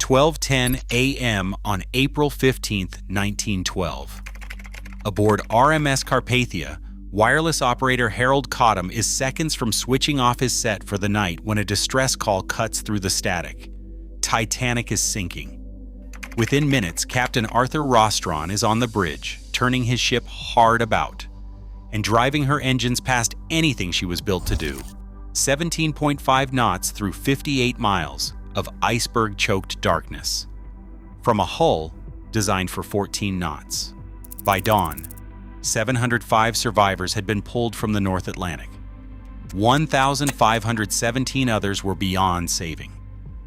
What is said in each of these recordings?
12:10 a.m. on April 15, 1912. Aboard RMS Carpathia, wireless operator Harold Cottam is seconds from switching off his set for the night when a distress call cuts through the static. Titanic is sinking. Within minutes, Captain Arthur Rostron is on the bridge, turning his ship hard about and driving her engines past anything she was built to do. 17.5 knots through 58 miles of iceberg-choked darkness. From a hull designed for 14 knots. By dawn, 705 survivors had been pulled from the North Atlantic. 1,517 others were beyond saving.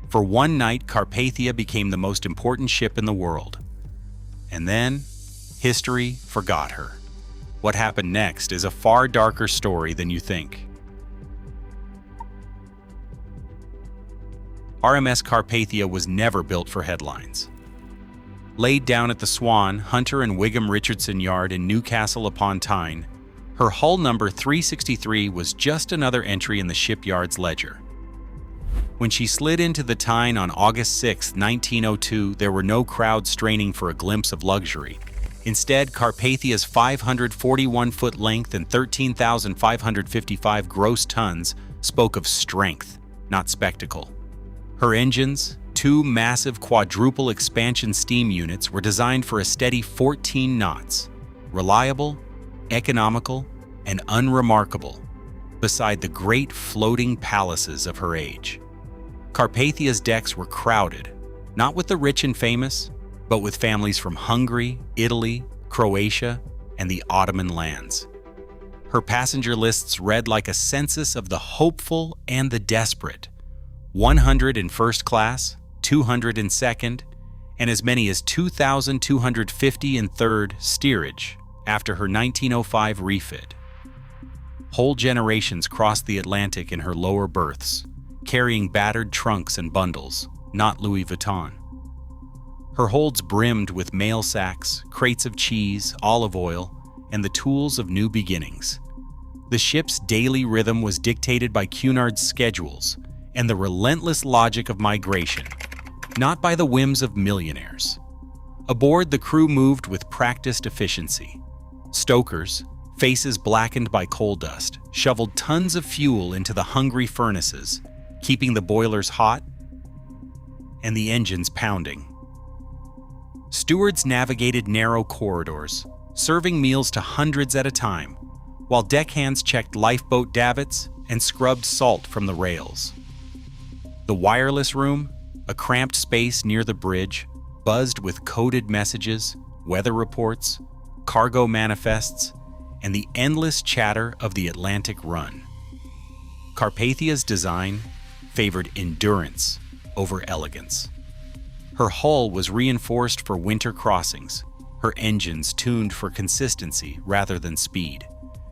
For one night, Carpathia became the most important ship in the world. And then, history forgot her. What happened next is a far darker story than you think. RMS Carpathia was never built for headlines. Laid down at the Swan, Hunter and Wigham Richardson Yard in Newcastle upon Tyne, her hull number 363 was just another entry in the shipyard's ledger. When she slid into the Tyne on August 6, 1902, there were no crowds straining for a glimpse of luxury. Instead, Carpathia's 541-foot length and 13,555 gross tons spoke of strength, not spectacle. Her engines, two massive quadruple expansion steam units, were designed for a steady 14 knots, reliable, economical, and unremarkable, beside the great floating palaces of her age. Carpathia's decks were crowded, not with the rich and famous, but with families from Hungary, Italy, Croatia, and the Ottoman lands. Her passenger lists read like a census of the hopeful and the desperate. 100 in first class, 200 in second, and as many as 2,250 in third steerage after her 1905 refit. Whole generations crossed the Atlantic in her lower berths, carrying battered trunks and bundles, not Louis Vuitton. Her holds brimmed with mail sacks, crates of cheese, olive oil, and the tools of new beginnings. The ship's daily rhythm was dictated by Cunard's schedules and the relentless logic of migration, not by the whims of millionaires. Aboard, the crew moved with practiced efficiency. Stokers, faces blackened by coal dust, shoveled tons of fuel into the hungry furnaces, keeping the boilers hot and the engines pounding. Stewards navigated narrow corridors, serving meals to hundreds at a time, while deckhands checked lifeboat davits and scrubbed salt from the rails. The wireless room, a cramped space near the bridge, buzzed with coded messages, weather reports, cargo manifests, and the endless chatter of the Atlantic run. Carpathia's design favored endurance over elegance. Her hull was reinforced for winter crossings, her engines tuned for consistency rather than speed.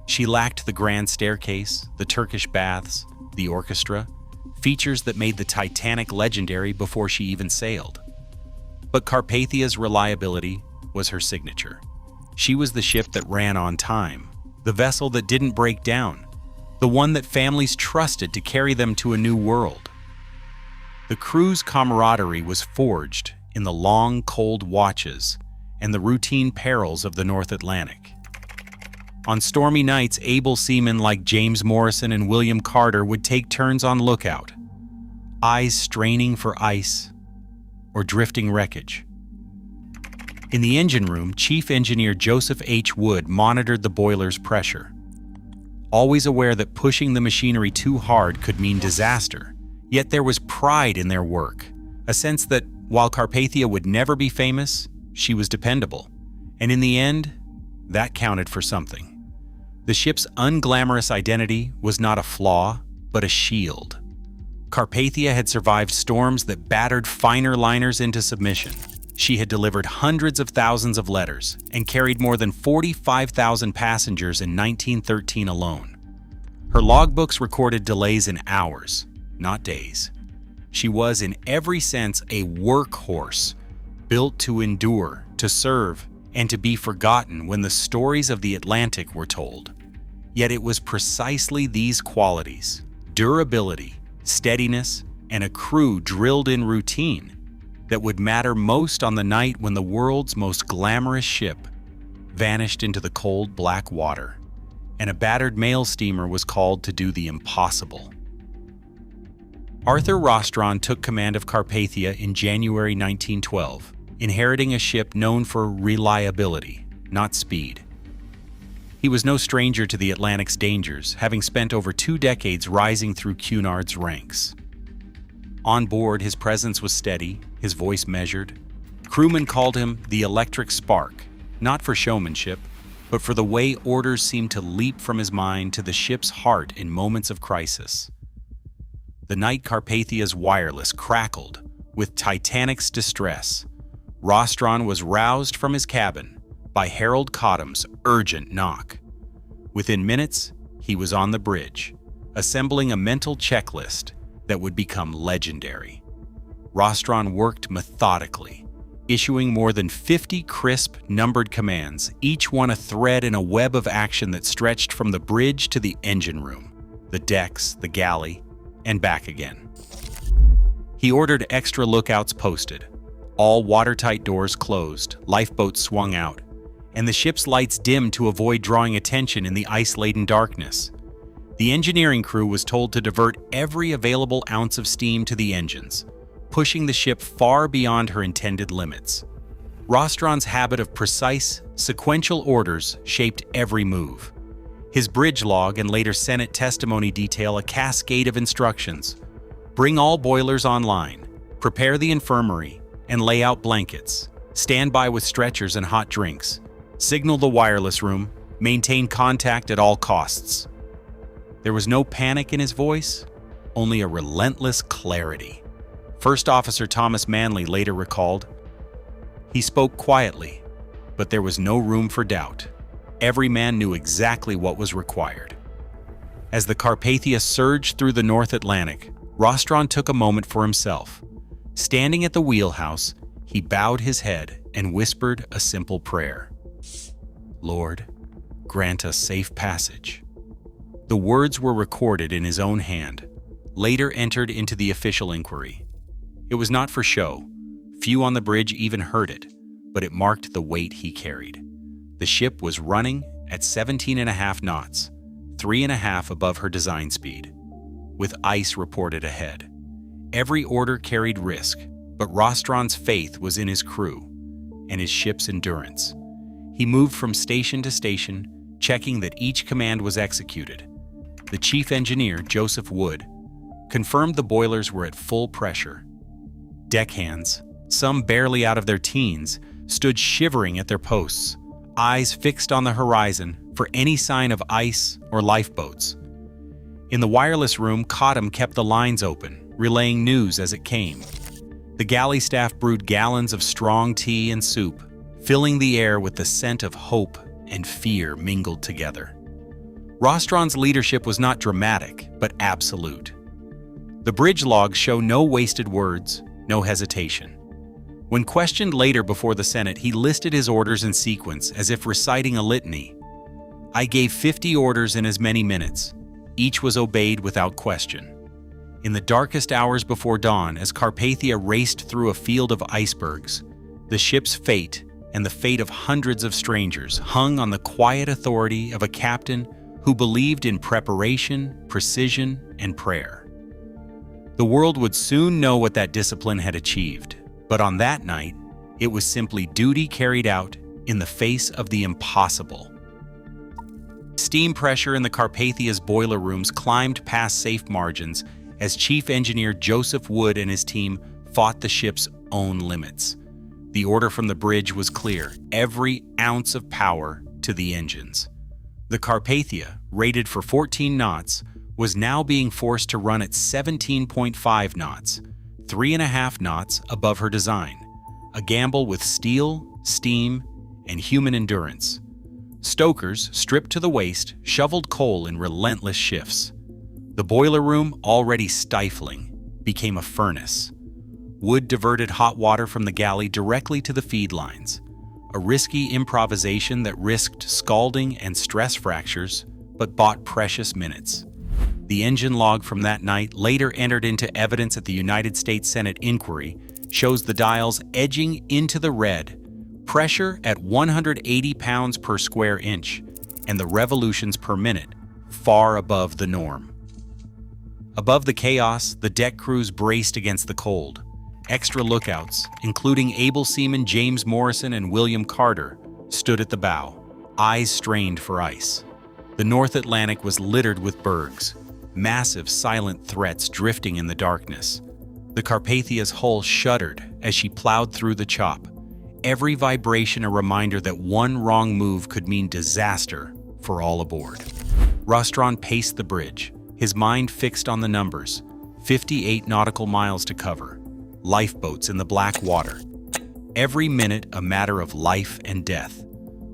She lacked the grand staircase, the Turkish baths, the orchestra, features that made the Titanic legendary before she even sailed. But Carpathia's reliability was her signature. She was the ship that ran on time, the vessel that didn't break down, the one that families trusted to carry them to a new world. The crew's camaraderie was forged in the long, cold watches and the routine perils of the North Atlantic. On stormy nights, able seamen like James Morrison and William Carter would take turns on lookout, eyes straining for ice or drifting wreckage. In the engine room, Chief Engineer Joseph H. Wood monitored the boiler's pressure. Always aware that pushing the machinery too hard could mean disaster, yet there was pride in their work, a sense that while Carpathia would never be famous, she was dependable. And in the end, that counted for something. The ship's unglamorous identity was not a flaw, but a shield. Carpathia had survived storms that battered finer liners into submission. She had delivered hundreds of thousands of letters and carried more than 45,000 passengers in 1913 alone. Her logbooks recorded delays in hours, not days. She was, in every sense, a workhorse, built to endure, to serve, and to be forgotten when the stories of the Atlantic were told. Yet it was precisely these qualities, durability, steadiness, and a crew drilled in routine, that would matter most on the night when the world's most glamorous ship vanished into the cold black water, and a battered mail steamer was called to do the impossible. Arthur Rostron took command of Carpathia in January 1912, inheriting a ship known for reliability, not speed. He was no stranger to the Atlantic's dangers, having spent over 2 decades rising through Cunard's ranks. On board, his presence was steady, his voice measured. Crewmen called him the electric spark, not for showmanship, but for the way orders seemed to leap from his mind to the ship's heart in moments of crisis. The night Carpathia's wireless crackled with Titanic's distress, Rostron was roused from his cabin by Harold Cottam's urgent knock. Within minutes, he was on the bridge, assembling a mental checklist that would become legendary. Rostron worked methodically, issuing more than 50 crisp, numbered commands, each one a thread in a web of action that stretched from the bridge to the engine room, the decks, the galley, and back again. He ordered extra lookouts posted, all watertight doors closed, lifeboats swung out, and the ship's lights dimmed to avoid drawing attention in the ice-laden darkness. The engineering crew was told to divert every available ounce of steam to the engines, pushing the ship far beyond her intended limits. Rostron's habit of precise, sequential orders shaped every move. His bridge log and later Senate testimony detail a cascade of instructions. Bring all boilers online, prepare the infirmary, and lay out blankets. Stand by with stretchers and hot drinks. Signal the wireless room. Maintain contact at all costs. There was no panic in his voice, only a relentless clarity. First Officer Thomas Manley later recalled, "He spoke quietly, but there was no room for doubt. Every man knew exactly what was required." As the Carpathia surged through the North Atlantic, Rostron took a moment for himself. Standing at the wheelhouse, he bowed his head and whispered a simple prayer. "Lord, grant us safe passage." The words were recorded in his own hand, later entered into the official inquiry. It was not for show. Few on the bridge even heard it, but it marked the weight he carried. The ship was running at 17.5 knots, 3.5 above her design speed, with ice reported ahead. Every order carried risk, but Rostron's faith was in his crew and his ship's endurance. He moved from station to station, checking that each command was executed. The chief engineer, Joseph Wood, confirmed the boilers were at full pressure. Deckhands, some barely out of their teens, stood shivering at their posts, eyes fixed on the horizon for any sign of ice or lifeboats. In the wireless room, Cottam kept the lines open, relaying news as it came. The galley staff brewed gallons of strong tea and soup, filling the air with the scent of hope and fear mingled together. Rostron's leadership was not dramatic, but absolute. The bridge logs show no wasted words, no hesitation. When questioned later before the Senate, he listed his orders in sequence as if reciting a litany. "I gave 50 orders in as many minutes. Each was obeyed without question." In the darkest hours before dawn, as Carpathia raced through a field of icebergs, the ship's fate and the fate of hundreds of strangers hung on the quiet authority of a captain who believed in preparation, precision, and prayer. The world would soon know what that discipline had achieved, but on that night, it was simply duty carried out in the face of the impossible. Steam pressure in the Carpathia's boiler rooms climbed past safe margins as Chief Engineer Joseph Wood and his team fought the ship's own limits. The order from the bridge was clear: every ounce of power to the engines. The Carpathia, rated for 14 knots, was now being forced to run at 17.5 knots, 3.5 knots above her design, a gamble with steel, steam, and human endurance. Stokers, stripped to the waist, shoveled coal in relentless shifts. The boiler room, already stifling, became a furnace. Wood diverted hot water from the galley directly to the feed lines, a risky improvisation that risked scalding and stress fractures, but bought precious minutes. The engine log from that night, later entered into evidence at the United States Senate inquiry, shows the dials edging into the red, pressure at 180 pounds per square inch, and the revolutions per minute far above the norm. Above the chaos, the deck crews braced against the cold. Extra lookouts, including able seamen James Morrison and William Carter, stood at the bow, eyes strained for ice. The North Atlantic was littered with bergs, massive silent threats drifting in the darkness. The Carpathia's hull shuddered as she plowed through the chop, every vibration a reminder that one wrong move could mean disaster for all aboard. Rostron paced the bridge, his mind fixed on the numbers: 58 nautical miles to cover, lifeboats in the black water. Every minute a matter of life and death.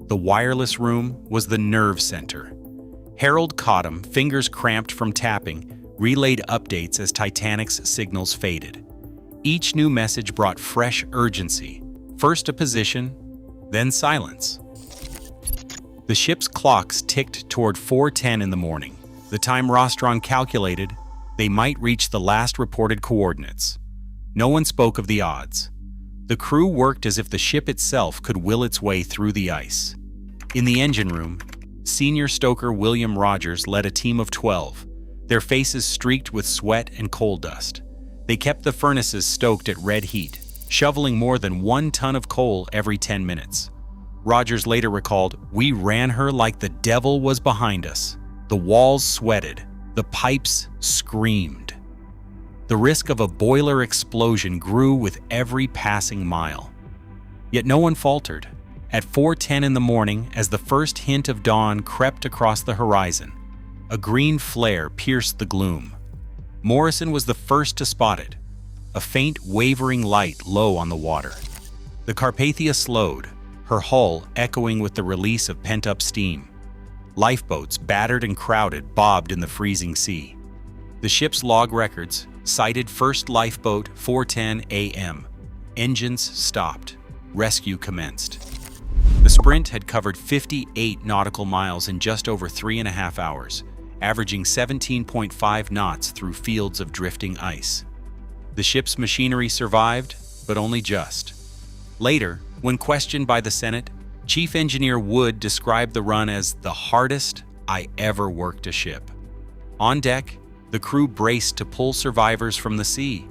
The wireless room was the nerve center. Harold Cottam, fingers cramped from tapping, relayed updates as Titanic's signals faded. Each new message brought fresh urgency. First a position, then silence. The ship's clocks ticked toward 4:10 in the morning. The time Rostron calculated, they might reach the last reported coordinates. No one spoke of the odds. The crew worked as if the ship itself could will its way through the ice. In the engine room, senior stoker William Rogers led a team of 12, their faces streaked with sweat and coal dust. They kept the furnaces stoked at red heat, shoveling more than 1 ton of coal every 10 minutes. Rogers later recalled, "We ran her like the devil was behind us. The walls sweated, the pipes screamed." The risk of a boiler explosion grew with every passing mile. Yet no one faltered. At 4:10 in the morning, as the first hint of dawn crept across the horizon, a green flare pierced the gloom. Morrison was the first to spot it, a faint wavering light low on the water. The Carpathia slowed, her hull echoing with the release of pent-up steam. Lifeboats, battered and crowded, bobbed in the freezing sea. The ship's log records cited first lifeboat 4:10 a.m. Engines stopped. Rescue commenced. The Sprint had covered 58 nautical miles in just over 3.5 hours, averaging 17.5 knots through fields of drifting ice. The ship's machinery survived, but only just. Later, when questioned by the Senate, Chief Engineer Wood described the run as the hardest I ever worked a ship. On deck, the crew braced to pull survivors from the sea.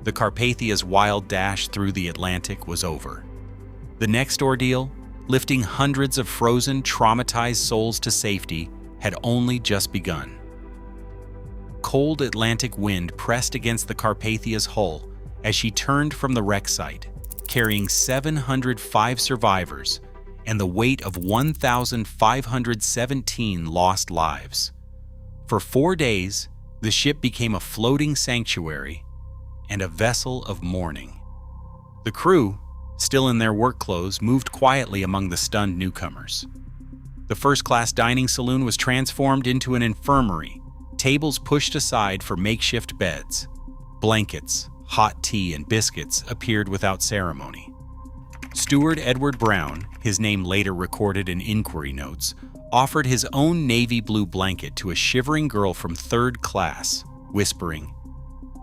The Carpathia's wild dash through the Atlantic was over. The next ordeal, lifting hundreds of frozen, traumatized souls to safety, had only just begun. Cold Atlantic wind pressed against the Carpathia's hull as she turned from the wreck site, carrying 705 survivors and the weight of 1,517 lost lives. For 4 days, the ship became a floating sanctuary and a vessel of mourning. The crew, still in their work clothes, moved quietly among the stunned newcomers. The first-class dining saloon was transformed into an infirmary, tables pushed aside for makeshift beds. Blankets, hot tea, and biscuits appeared without ceremony. Steward Edward Brown, his name later recorded in inquiry notes, offered his own navy blue blanket to a shivering girl from 3rd class, whispering,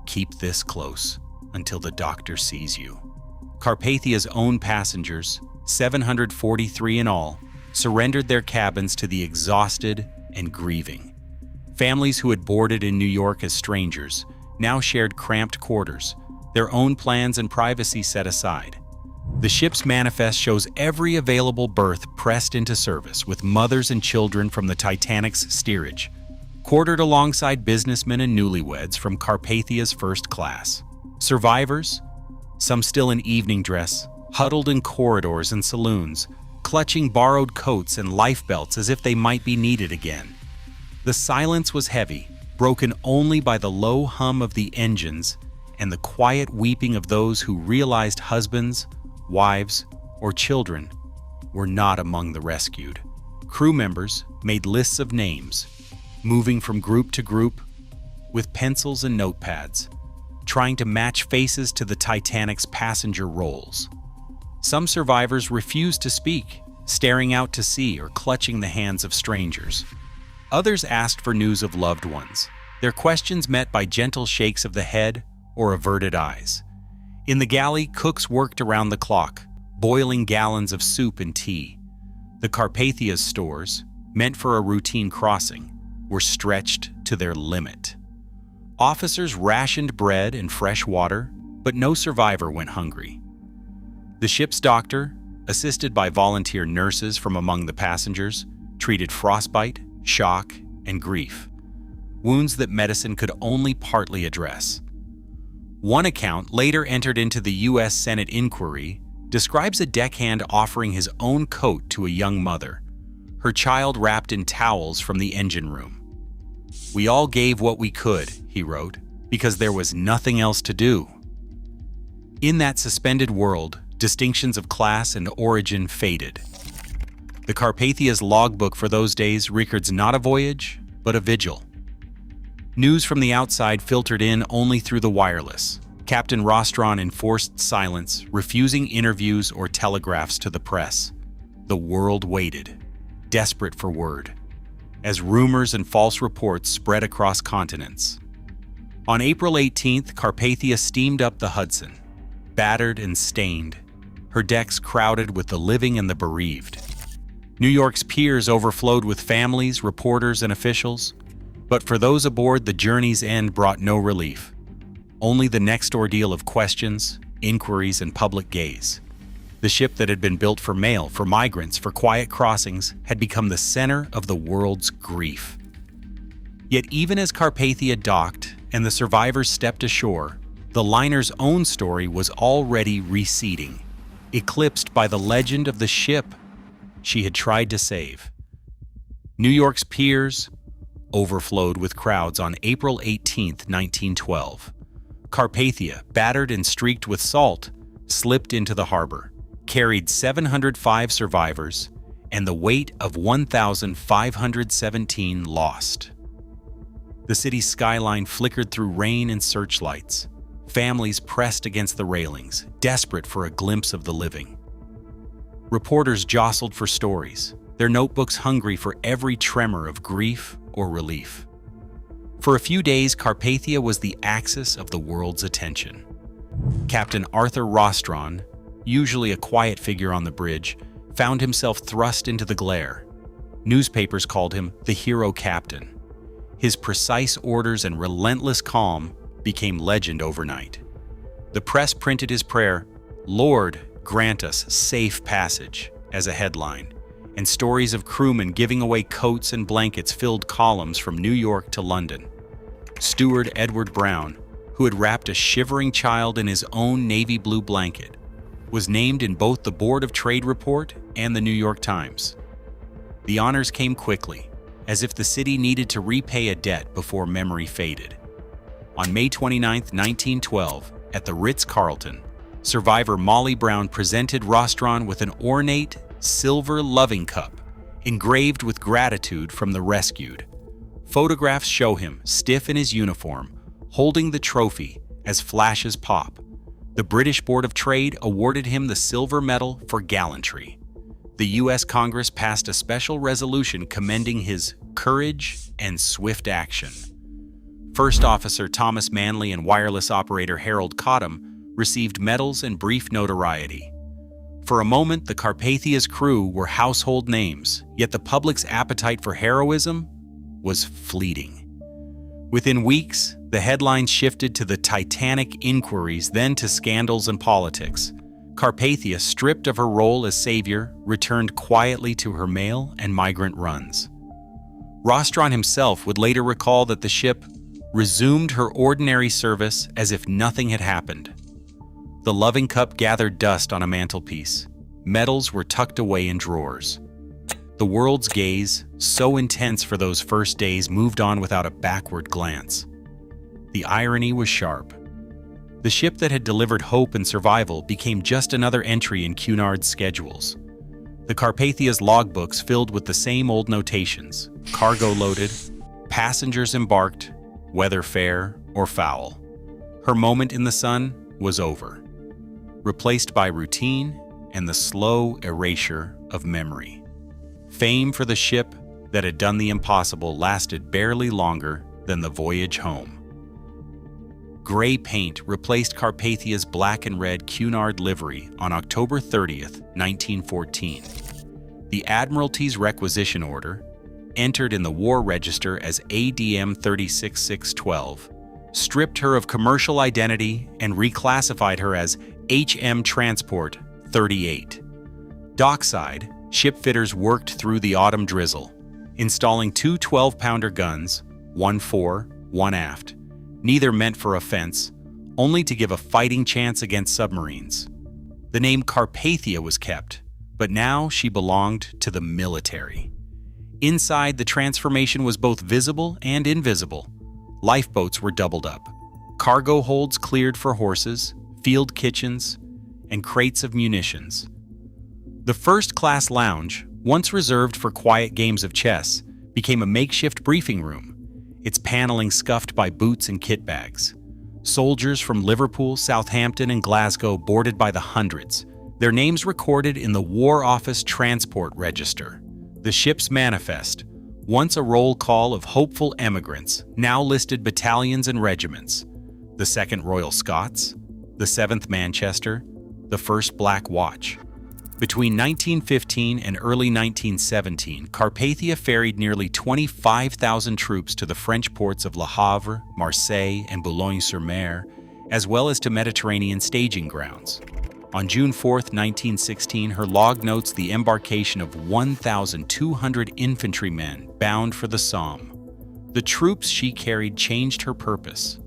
"Keep this close until the doctor sees you." Carpathia's own passengers, 743 in all, surrendered their cabins to the exhausted and grieving. Families who had boarded in New York as strangers now shared cramped quarters, their own plans and privacy set aside. The ship's manifest shows every available berth pressed into service, with mothers and children from the Titanic's steerage, quartered alongside businessmen and newlyweds from Carpathia's first class. Survivors, some still in evening dress, huddled in corridors and saloons, clutching borrowed coats and life belts as if they might be needed again. The silence was heavy, broken only by the low hum of the engines and the quiet weeping of those who realized husbands, wives, or children were not among the rescued. Crew members made lists of names, moving from group to group with pencils and notepads, trying to match faces to the Titanic's passenger rolls. Some survivors refused to speak, staring out to sea or clutching the hands of strangers. Others asked for news of loved ones, their questions met by gentle shakes of the head or averted eyes. In the galley, cooks worked around the clock, boiling gallons of soup and tea. The Carpathia's stores, meant for a routine crossing, were stretched to their limit. Officers rationed bread and fresh water, but no survivor went hungry. The ship's doctor, assisted by volunteer nurses from among the passengers, treated frostbite, shock, and grief, wounds that medicine could only partly address. One account, later entered into the U.S. Senate inquiry, describes a deckhand offering his own coat to a young mother, her child wrapped in towels from the engine room. "We all gave what we could," he wrote, "because there was nothing else to do." In that suspended world, distinctions of class and origin faded. The Carpathia's logbook for those days records not a voyage, but a vigil. News from the outside filtered in only through the wireless. Captain Rostron enforced silence, refusing interviews or telegraphs to the press. The world waited, desperate for word, as rumors and false reports spread across continents. On April 18th, Carpathia steamed up the Hudson, battered and stained, her decks crowded with the living and the bereaved. New York's piers overflowed with families, reporters, and officials, but for those aboard, the journey's end brought no relief. Only the next ordeal of questions, inquiries, and public gaze. The ship that had been built for mail, for migrants, for quiet crossings, had become the center of the world's grief. Yet even as Carpathia docked and the survivors stepped ashore, the liner's own story was already receding, eclipsed by the legend of the ship she had tried to save. New York's piers overflowed with crowds on April 18, 1912. Carpathia, battered and streaked with salt, slipped into the harbor, carried 705 survivors, and the weight of 1,517 lost. The city's skyline flickered through rain and searchlights. Families pressed against the railings, desperate for a glimpse of the living. Reporters jostled for stories, their notebooks hungry for every tremor of grief or relief. For a few days, Carpathia was the axis of the world's attention. Captain Arthur Rostron, usually a quiet figure on the bridge, found himself thrust into the glare. Newspapers called him the hero captain. His precise orders and relentless calm became legend overnight. The press printed his prayer, "Lord, grant us safe passage," as a headline, and stories of crewmen giving away coats and blankets filled columns from New York to London. Steward Edward Brown, who had wrapped a shivering child in his own navy blue blanket, was named in both the Board of Trade report and the New York Times. The honors came quickly, as if the city needed to repay a debt before memory faded. On May 29, 1912, at the Ritz-Carlton, survivor Molly Brown presented Rostron with an ornate silver loving cup, engraved with gratitude from the rescued. Photographs show him, stiff in his uniform, holding the trophy as flashes pop. The British Board of Trade awarded him the Silver Medal for gallantry. The U.S. Congress passed a special resolution commending his courage and swift action. First Officer Thomas Manley and wireless operator Harold Cottam received medals and brief notoriety. For a moment, the Carpathia's crew were household names, yet the public's appetite for heroism was fleeting. Within weeks, the headlines shifted to the Titanic inquiries, then to scandals and politics. Carpathia, stripped of her role as savior, returned quietly to her mail and migrant runs. Rostron himself would later recall that the ship resumed her ordinary service as if nothing had happened. The loving cup gathered dust on a mantelpiece. Medals were tucked away in drawers. The world's gaze, so intense for those first days, moved on without a backward glance. The irony was sharp. The ship that had delivered hope and survival became just another entry in Cunard's schedules. The Carpathia's logbooks filled with the same old notations: cargo loaded, passengers embarked, weather fair or foul. Her moment in the sun was over, replaced by routine and the slow erasure of memory. Fame for the ship that had done the impossible lasted barely longer than the voyage home. Gray paint replaced Carpathia's black and red Cunard livery on October 30th, 1914. The Admiralty's requisition order, entered in the War Register as ADM 36612, stripped her of commercial identity and reclassified her as HM Transport 38. Dockside, shipfitters worked through the autumn drizzle, installing two 12-pounder guns, one fore, one aft, neither meant for offense, only to give a fighting chance against submarines. The name Carpathia was kept, but now she belonged to the military. Inside, the transformation was both visible and invisible. Lifeboats were doubled up, cargo holds cleared for horses, field kitchens, and crates of munitions. The first-class lounge, once reserved for quiet games of chess, became a makeshift briefing room, its paneling scuffed by boots and kit bags. Soldiers from Liverpool, Southampton, and Glasgow boarded by the hundreds, their names recorded in the War Office Transport Register. The ship's manifest, once a roll call of hopeful emigrants, now listed battalions and regiments: the 2nd Royal Scots, the 7th Manchester, the 1st Black Watch. Between 1915 and early 1917, Carpathia ferried nearly 25,000 troops to the French ports of Le Havre, Marseille, and Boulogne-sur-Mer, as well as to Mediterranean staging grounds. On June 4, 1916, her log notes the embarkation of 1,200 infantrymen bound for the Somme. The troops she carried changed her purpose.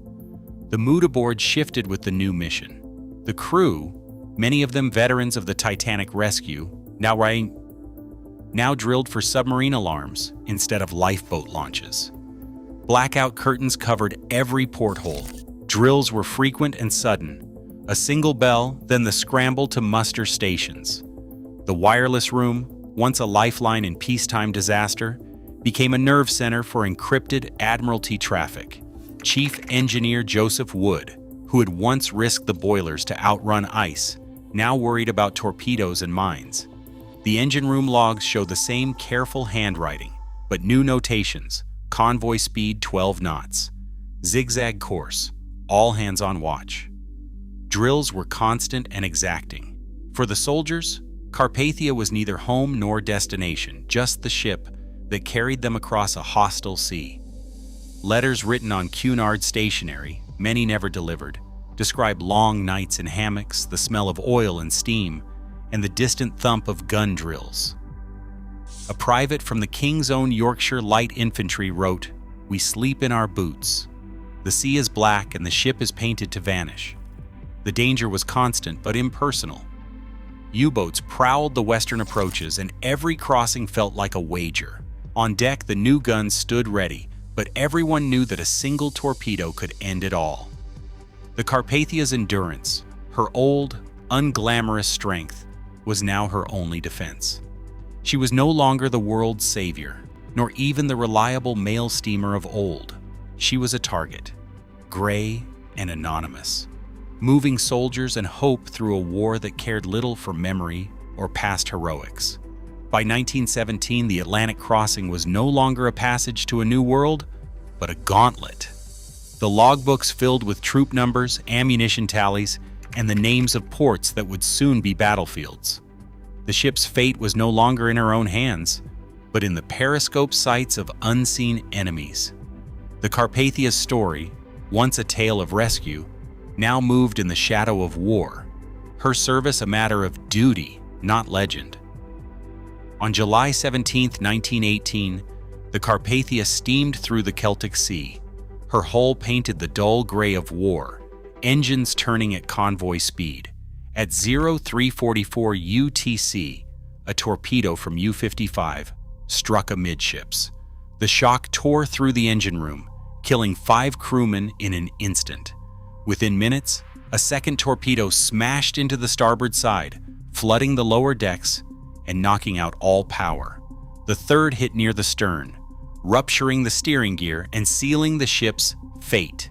The mood aboard shifted with the new mission. The crew, many of them veterans of the Titanic rescue, now drilled for submarine alarms instead of lifeboat launches. Blackout curtains covered every porthole. Drills were frequent and sudden. A single bell, then the scramble to muster stations. The wireless room, once a lifeline in peacetime disaster, became a nerve center for encrypted Admiralty traffic. Chief Engineer Joseph Wood, who had once risked the boilers to outrun ice, now worried about torpedoes and mines. The engine room logs show the same careful handwriting, but new notations: convoy speed 12 knots, zigzag course, all hands on watch. Drills were constant and exacting. For the soldiers, Carpathia was neither home nor destination, just the ship that carried them across a hostile sea. Letters written on Cunard stationery, many never delivered, describe long nights in hammocks, the smell of oil and steam, and the distant thump of gun drills. A private from the King's Own Yorkshire Light Infantry wrote, "We sleep in our boots. The sea is black and the ship is painted to vanish." The danger was constant but impersonal. U-boats prowled the western approaches, and every crossing felt like a wager. On deck, the new guns stood ready, but everyone knew that a single torpedo could end it all. The Carpathia's endurance, her old, unglamorous strength, was now her only defense. She was no longer the world's savior, nor even the reliable mail steamer of old. She was a target, gray and anonymous, moving soldiers and hope through a war that cared little for memory or past heroics. By 1917, the Atlantic crossing was no longer a passage to a new world, but a gauntlet. The logbooks filled with troop numbers, ammunition tallies, and the names of ports that would soon be battlefields. The ship's fate was no longer in her own hands, but in the periscope sights of unseen enemies. The Carpathia's story, once a tale of rescue, now moved in the shadow of war, her service a matter of duty, not legend. On July 17, 1918, the Carpathia steamed through the Celtic Sea, her hull painted the dull gray of war, engines turning at convoy speed. At 0344 UTC, a torpedo from U-55 struck amidships. The shock tore through the engine room, killing 5 crewmen in an instant. Within minutes, a second torpedo smashed into the starboard side, flooding the lower decks and knocking out all power. The third hit near the stern, rupturing the steering gear and sealing the ship's fate.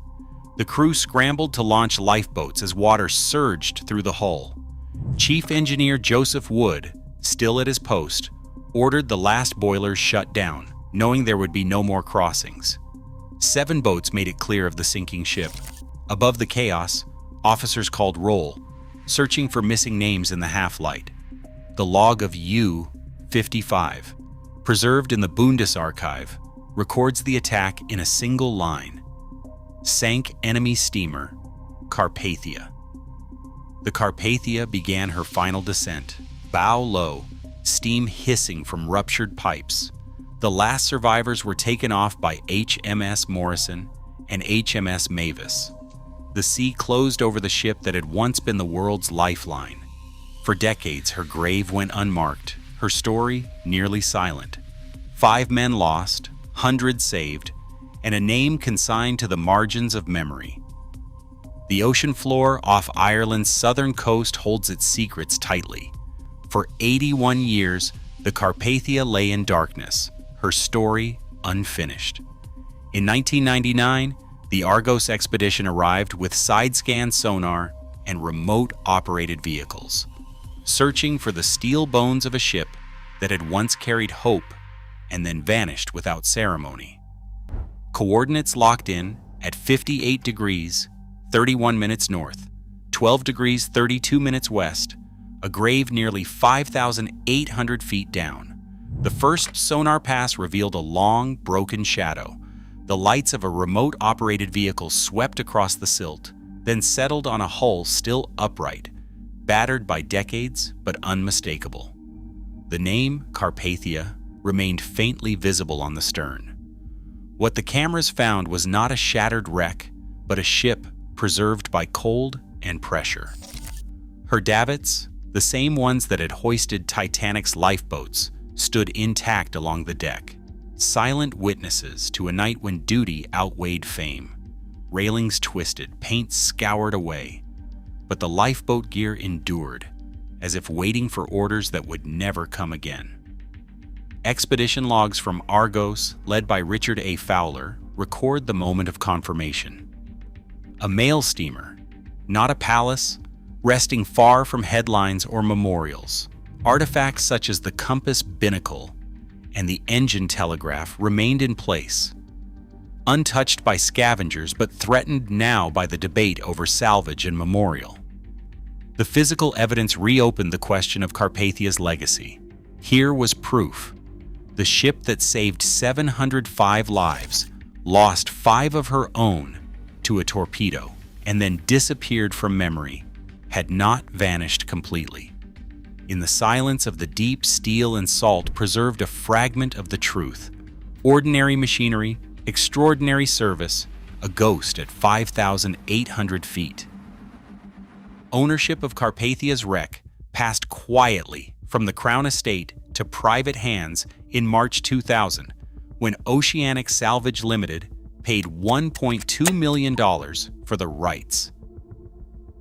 The crew scrambled to launch lifeboats as water surged through the hull. Chief Engineer Joseph Wood, still at his post, ordered the last boilers shut down, knowing there would be no more crossings. 7 boats made it clear of the sinking ship. Above the chaos, officers called roll, searching for missing names in the half-light. The log of U-55, preserved in the Bundesarchive, records the attack in a single line. Sank enemy steamer, Carpathia. The Carpathia began her final descent, bow low, steam hissing from ruptured pipes. The last survivors were taken off by HMS Morrison and HMS Mavis. The sea closed over the ship that had once been the world's lifeline. For decades, her grave went unmarked, her story nearly silent. 5 men lost, hundreds saved, and a name consigned to the margins of memory. The ocean floor off Ireland's southern coast holds its secrets tightly. For 81 years, the Carpathia lay in darkness, her story unfinished. In 1999, the Argos expedition arrived with side-scan sonar and remote-operated vehicles, searching for the steel bones of a ship that had once carried hope and then vanished without ceremony. Coordinates locked in at 58 degrees, 31 minutes north, 12 degrees, 32 minutes west, a grave nearly 5,800 feet down. The first sonar pass revealed a long, broken shadow. The lights of a remote-operated vehicle swept across the silt, then settled on a hull still upright, battered by decades but unmistakable. The name Carpathia remained faintly visible on the stern. What the cameras found was not a shattered wreck, but a ship preserved by cold and pressure. Her davits, the same ones that had hoisted Titanic's lifeboats, stood intact along the deck, silent witnesses to a night when duty outweighed fame. Railings twisted, paint scoured away, but the lifeboat gear endured, as if waiting for orders that would never come again. Expedition logs from Argos, led by Richard A. Fowler, record the moment of confirmation. A mail steamer, not a palace, resting far from headlines or memorials. Artifacts such as the compass binnacle and the engine telegraph remained in place, untouched by scavengers but threatened now by the debate over salvage and memorial. The physical evidence reopened the question of Carpathia's legacy. Here was proof. The ship that saved 705 lives lost 5 of her own to a torpedo and then disappeared from memory, had not vanished completely. In the silence of the deep, steel and salt preserved a fragment of the truth. Ordinary machinery, extraordinary service, a ghost at 5,800 feet. Ownership of Carpathia's wreck passed quietly from the Crown Estate to private hands in March 2000, when Oceanic Salvage Limited paid $1.2 million for the rights.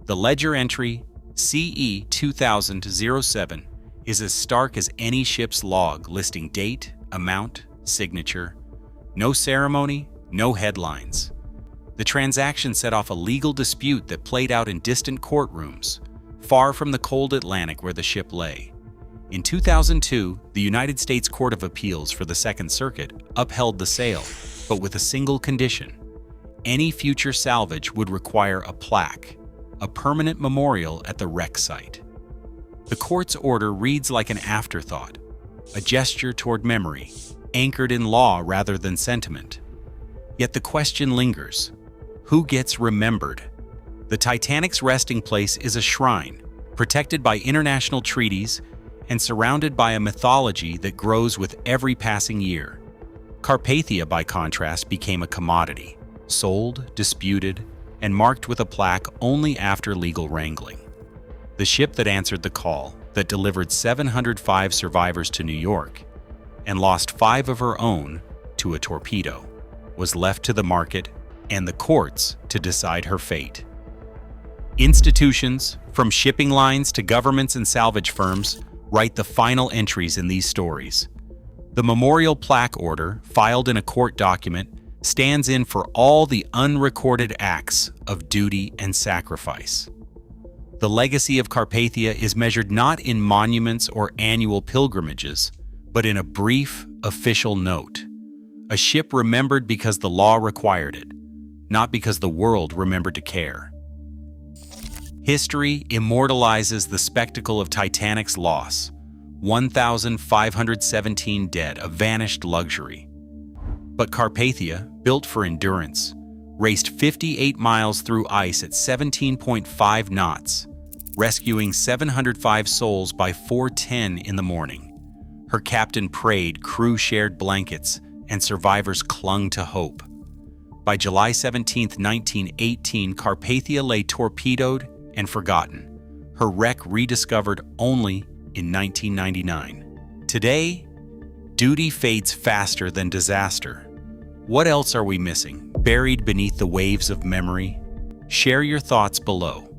The ledger entry CE 2000-07 is as stark as any ship's log, listing date, amount, signature. No ceremony, no headlines. The transaction set off a legal dispute that played out in distant courtrooms, far from the cold Atlantic where the ship lay. In 2002, the United States Court of Appeals for the Second Circuit upheld the sale, but with a single condition. Any future salvage would require a plaque, a permanent memorial at the wreck site. The court's order reads like an afterthought, a gesture toward memory, anchored in law rather than sentiment. Yet the question lingers: who gets remembered? The Titanic's resting place is a shrine, protected by international treaties and surrounded by a mythology that grows with every passing year. Carpathia, by contrast, became a commodity, sold, disputed, and marked with a plaque only after legal wrangling. The ship that answered the call, that delivered 705 survivors to New York and lost 5 of her own to a torpedo, was left to the market and the courts to decide her fate. Institutions, from shipping lines to governments and salvage firms, write the final entries in these stories. The memorial plaque order, filed in a court document, stands in for all the unrecorded acts of duty and sacrifice. The legacy of Carpathia is measured not in monuments or annual pilgrimages, but in a brief, official note. A ship remembered because the law required it, not because the world remembered to care. History immortalizes the spectacle of Titanic's loss. 1,517 dead, a vanished luxury. But Carpathia, built for endurance, raced 58 miles through ice at 17.5 knots, rescuing 705 souls by 4:10 in the morning. Her captain prayed, crew shared blankets, and survivors clung to hope. By July 17, 1918, Carpathia lay torpedoed and forgotten, her wreck rediscovered only in 1999. Today, duty fades faster than disaster. What else are we missing, buried beneath the waves of memory? Share your thoughts below.